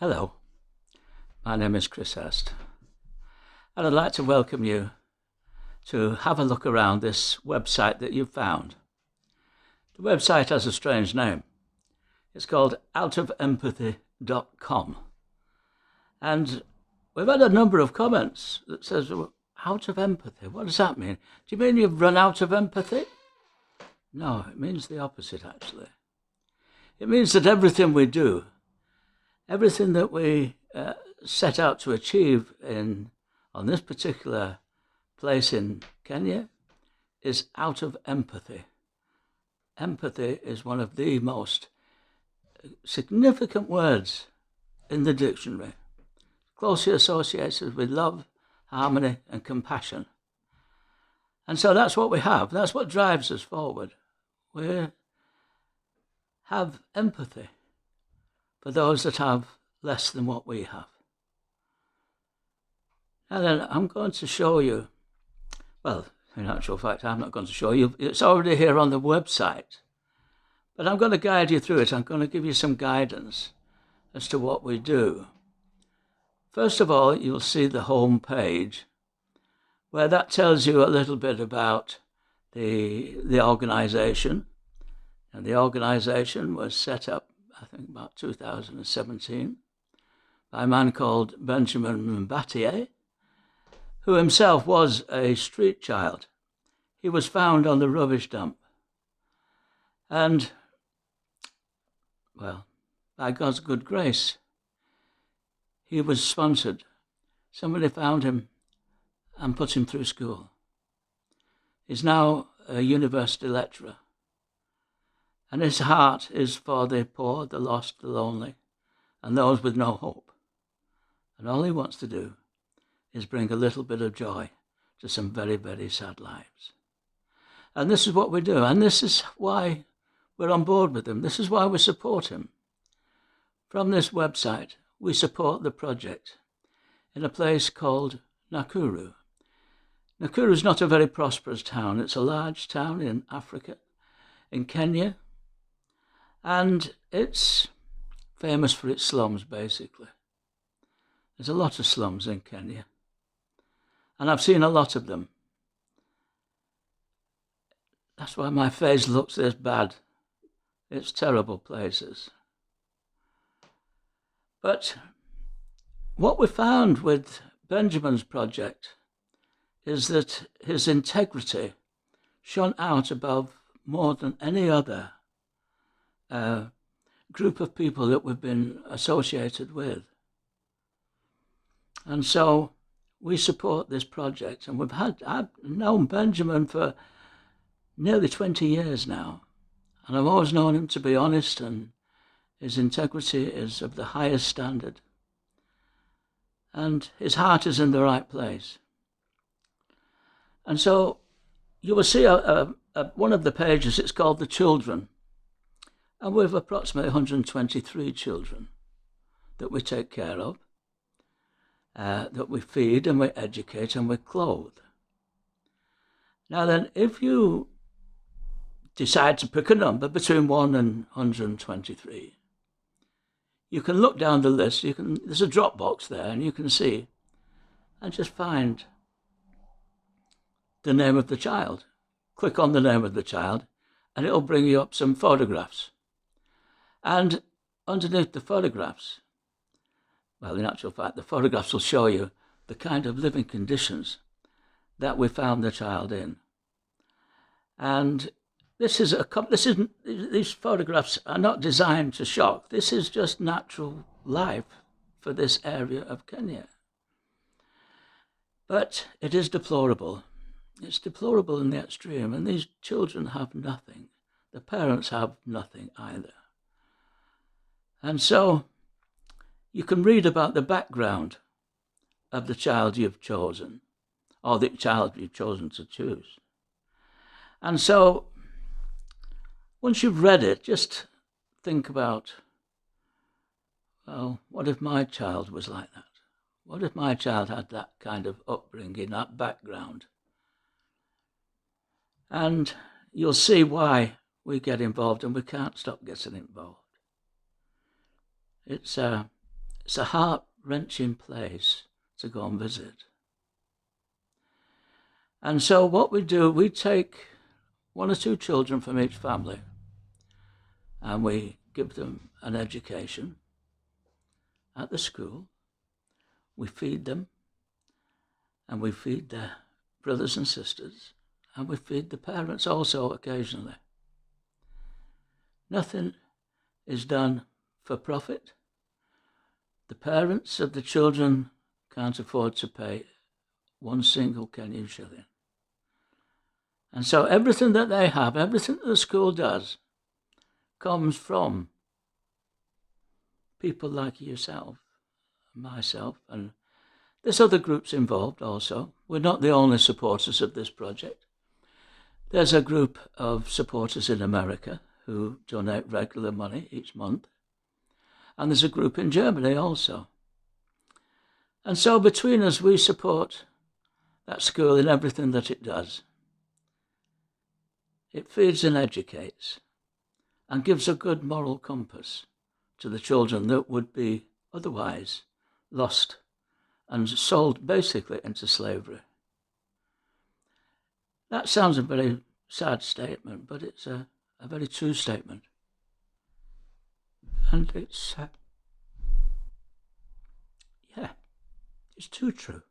Hello, my name is Chris Hurst, and I'd like to welcome you to have a look around this website that you've found. The website has a strange name. It's called outofempathy.com, and we've had a number of comments that says, well, out of empathy, what does that mean? Do you mean you've run out of empathy? No, it means the opposite, actually. It means that everything we do, everything that we set out to achieve on this particular place in Kenya is out of empathy. Empathy is one of the most significant words in the dictionary, closely associated with love, harmony, and compassion. And so that's what we have. That's what drives us forward. We have empathy for those that have less than what we have. And then I'm going to show you, well, in actual fact, I'm not going to show you. It's already here on the website. But I'm going to guide you through it. I'm going to give you some guidance as to what we do. First of all, you'll see the home page, where that tells you a little bit about the organisation. And the organisation was set up, I think, about 2017 by a man called Benjamin Mbatier, who himself was a street child. He was found on the rubbish dump. And, well, by God's good grace, he was sponsored. Somebody found him and put him through school. He's now a university lecturer. And his heart is for the poor, the lost, the lonely, and those with no hope. And all he wants to do is bring a little bit of joy to some very, very sad lives. And this is what we do. And this is why we're on board with him. This is why we support him. From this website, we support the project in a place called Nakuru. Nakuru is not a very prosperous town. It's a large town in Africa, in Kenya. And it's famous for its slums, basically. There's a lot of slums in Kenya. And I've seen a lot of them. That's why my face looks this bad. It's terrible places. But what we found with Benjamin's project is that his integrity shone out above more than any other group of people that we've been associated with. And so we support this project, and I've known Benjamin for nearly 20 years now, and I've always known him to be honest, and his integrity is of the highest standard, and his heart is in the right place. And so you will see one of the pages, it's called The Children, and we have approximately 123 children that we take care of, that we feed and we educate and we clothe. Now then, if you decide to pick a number between 1 and 123, you can look down the list. There's a drop box there, and you can see and just find the name of the child. Click on the name of the child, and it'll bring you up some photographs. And underneath the photographs, well, in actual fact, the photographs will show you the kind of living conditions that we found the child in. And these photographs are not designed to shock. This is just natural life for this area of Kenya. But it is deplorable. It's deplorable in the extreme, and these children have nothing. The parents have nothing either. And so you can read about the background of the child you've chosen, or the child you've chosen to choose. And so once you've read it, just think about, well, what if my child was like that? What if my child had that kind of upbringing, that background? And you'll see why we get involved, and we can't stop getting involved. It's It's a heart-wrenching place to go and visit. And so what we do, we take 1 or 2 children from each family and we give them an education at the school. We feed them, and we feed their brothers and sisters, and we feed the parents also occasionally. Nothing is done for profit. The parents of the children can't afford to pay 1 single Kenyan shilling. And so everything that they have, everything that the school does, comes from people like yourself, myself, and there's other groups involved also. We're not the only supporters of this project. There's a group of supporters in America who donate regular money each month. And there's a group in Germany also. And so between us, we support that school in everything that it does. It feeds and educates and gives a good moral compass to the children that would be otherwise lost and sold basically into slavery. That sounds a very sad statement, but it's a very true statement. And it's too true.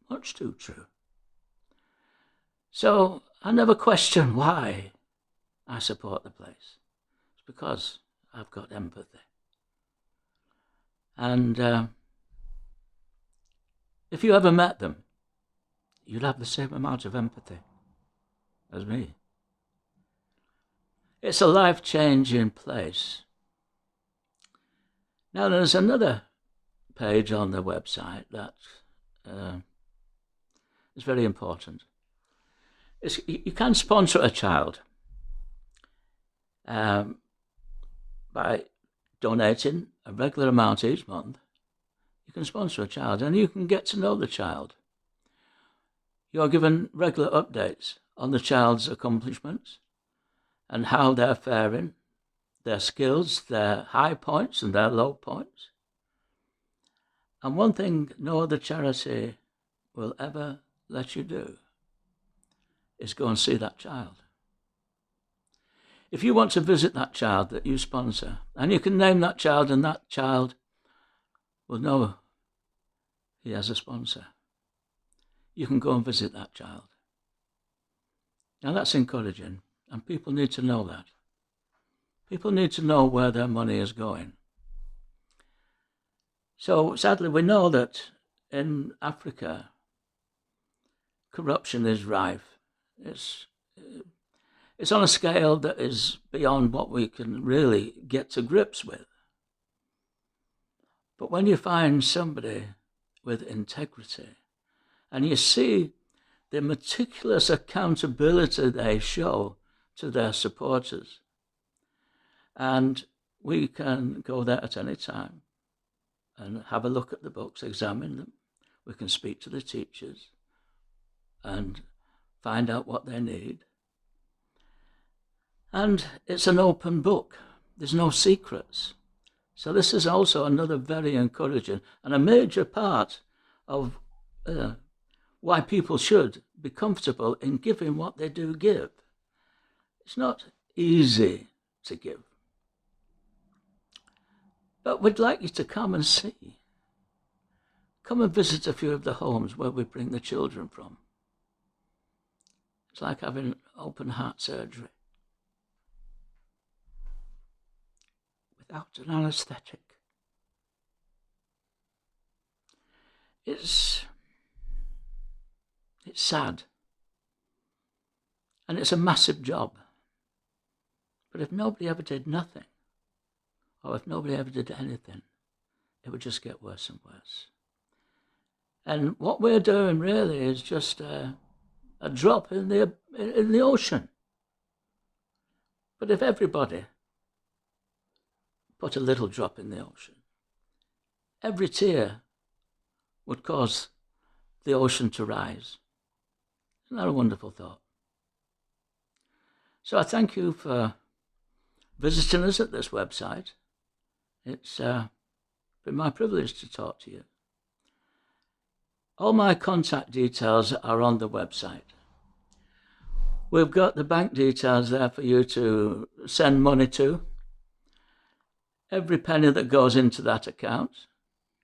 Much too true. So I never question why I support the place. It's because I've got empathy. And if you ever met them, you'd have the same amount of empathy as me. It's a life-changing place. Now there's another page on the website that is very important. You can sponsor a child by donating a regular amount each month. You can sponsor a child and you can get to know the child. You're given regular updates on the child's accomplishments and how they're faring, their skills, their high points and their low points. And one thing no other charity will ever let you do is go and see that child. If you want to visit that child that you sponsor, and you can name that child and that child will know he has a sponsor, you can go and visit that child. Now that's encouraging, and people need to know that. People need to know where their money is going. So sadly, we know that in Africa, corruption is rife. It's on a scale that is beyond what we can really get to grips with. But when you find somebody with integrity and you see the meticulous accountability they show to their supporters, and we can go there at any time and have a look at the books, examine them. We can speak to the teachers and find out what they need. And it's an open book. There's no secrets. So this is also another very encouraging and a major part of why people should be comfortable in giving what they do give. It's not easy to give. But we'd like you to come and see. Come and visit a few of the homes where we bring the children from. It's like having open heart surgery without an anesthetic. It's sad. And it's a massive job. But if nobody ever did nothing, or if nobody ever did anything, it would just get worse and worse. And what we're doing really is just a drop in the ocean. But if everybody put a little drop in the ocean, every tear would cause the ocean to rise. Isn't that a wonderful thought? So I thank you for visiting us at this website. It's been my privilege to talk to you. All my contact details are on the website. We've got the bank details there for you to send money to. Every penny that goes into that account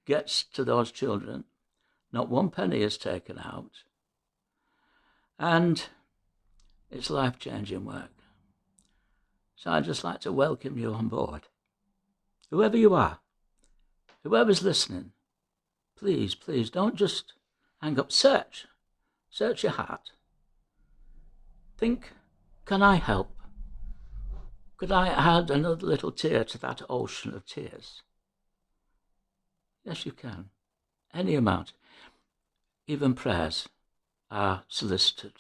gets to those children. Not one penny is taken out. And it's life-changing work. So I'd just like to welcome you on board. Whoever you are, whoever's listening, please don't just hang up. Search your heart. Think, can I help? Could I add another little tear to that ocean of tears? Yes, you can. Any amount. Even prayers are solicited.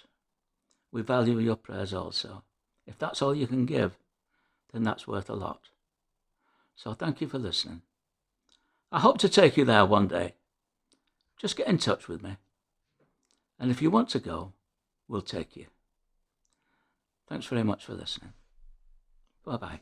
We value your prayers also. If that's all you can give, then that's worth a lot. So thank you for listening. I hope to take you there one day. Just get in touch with me. And if you want to go, we'll take you. Thanks very much for listening. Bye-bye.